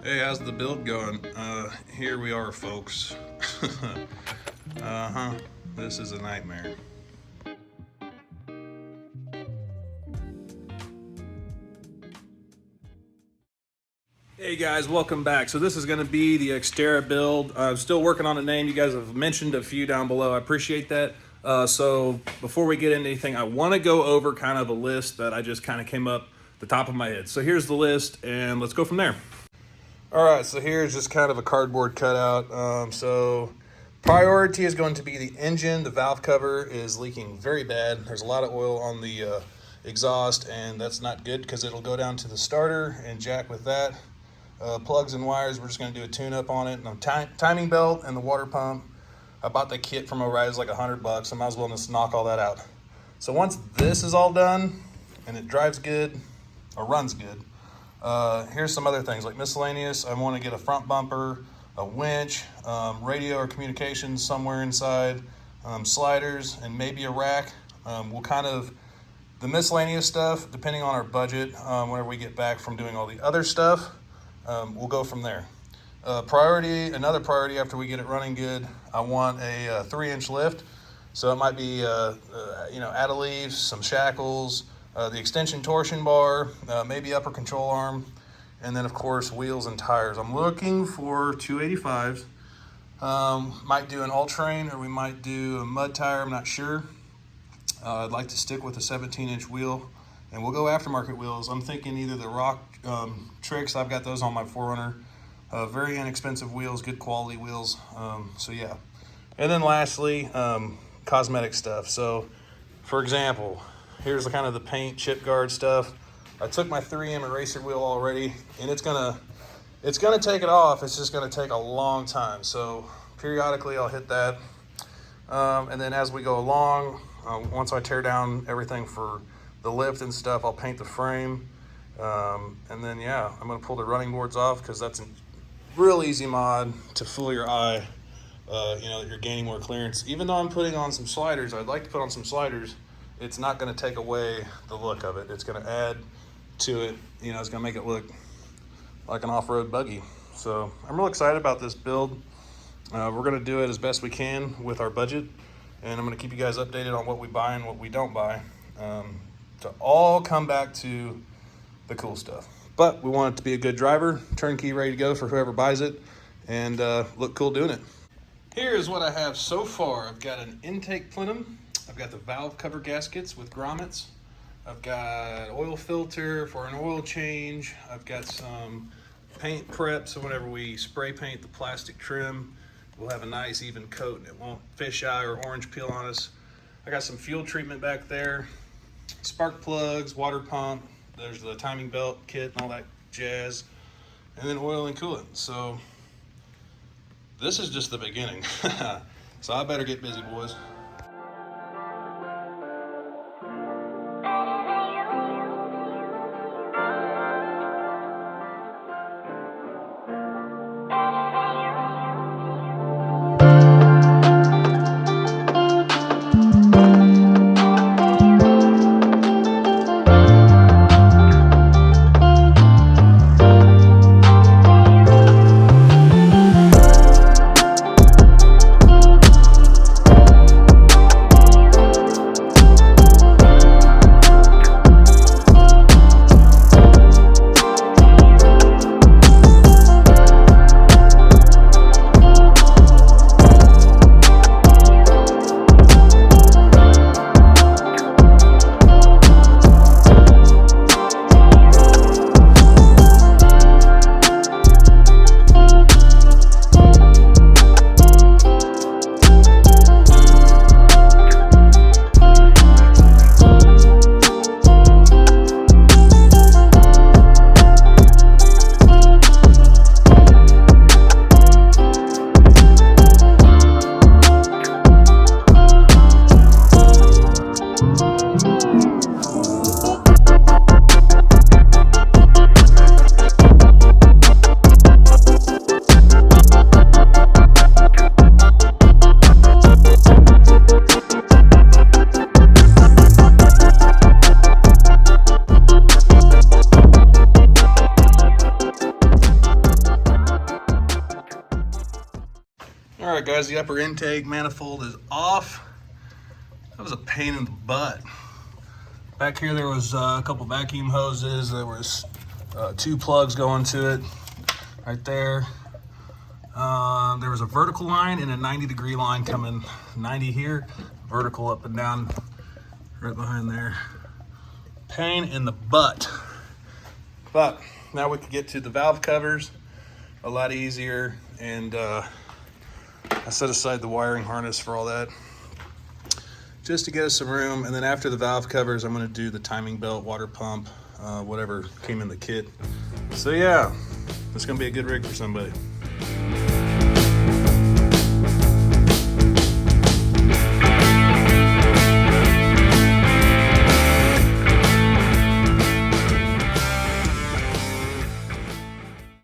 Hey, how's the build going? Here we are, folks. Uh-huh. This is a nightmare. Hey guys, welcome back. So this is going to be the Xterra build. I'm still working on a name. You guys have mentioned a few down below. I appreciate that. So before we get into anything, I want to go over kind of a list that I just kind of came up the top of my head. So here's the list, and let's go from there. All right, so here's just kind of a cardboard cutout. So priority is going to be the engine. The valve cover is leaking very bad. There's a lot of oil on the exhaust, and that's not good because it'll go down to the starter and jack with that. Plugs and wires, we're just going to do a tune-up on it. And timing belt and the water pump, I bought the kit from O'Reilly's like $100. I might as well just knock all that out. So once this is all done and it drives good or runs good, here's some other things like miscellaneous. I want to get a front bumper, a winch, radio or communications somewhere inside, sliders, and maybe a rack. We'll kind of, the miscellaneous stuff, depending on our budget, whenever we get back from doing all the other stuff, we'll go from there. Another priority after we get it running good, I want a 3-inch lift. So it might be, add a leaf, some shackles, the extension torsion bar, maybe upper control arm, and then of course wheels and tires. I'm looking for 285s. Might do an all-terrain or we might do a mud tire, I'm not sure. I'd like to stick with a 17-inch wheel, and we'll go aftermarket wheels. I'm thinking either the Rock Tricks, I've got those on my 4Runner. Very inexpensive wheels, good quality wheels. So yeah. And then lastly, cosmetic stuff. So for example, here's the kind of the paint chip guard stuff. I took my 3M eraser wheel already, and it's gonna take it off. It's just gonna take a long time. So periodically I'll hit that. And then as we go along, once I tear down everything for the lift and stuff, I'll paint the frame. And then yeah, I'm gonna pull the running boards off because that's a real easy mod to fool your eye. That you're gaining more clearance. Even though I'm putting on some sliders, I'd like to put on some sliders. It's not going to take away the look of it. It's going to add to it. It's going to make it look like an off-road buggy. So I'm real excited about this build. We're going to do it as best we can with our budget, and I'm going to keep you guys updated on what we buy and what we don't buy, to all come back to the cool stuff. But we want it to be a good driver, turnkey, ready to go for whoever buys it, and look cool doing it. Here's what I have so far. I've got an intake plenum. I've got the valve cover gaskets with grommets. I've got oil filter for an oil change. I've got some paint prep, so whenever we spray paint the plastic trim, we'll have a nice even coat and it won't fish eye or orange peel on us. I got some fuel treatment back there, spark plugs, water pump. There's the timing belt kit and all that jazz, and then oil and coolant. So this is just the beginning. So I better get busy, boys. right, guys, the upper intake manifold is off. That was a pain in the butt. Back here there was a couple vacuum hoses. There was 2 plugs going to it right there. There was a vertical line and a 90-degree line coming 90 here, vertical up and down right behind there. Pain in the butt. But now we can get to the valve covers a lot easier, and I set aside the wiring harness for all that just to get us some room. And then after the valve covers, I'm going to do the timing belt, water pump, whatever came in the kit. So yeah, it's going to be a good rig for somebody.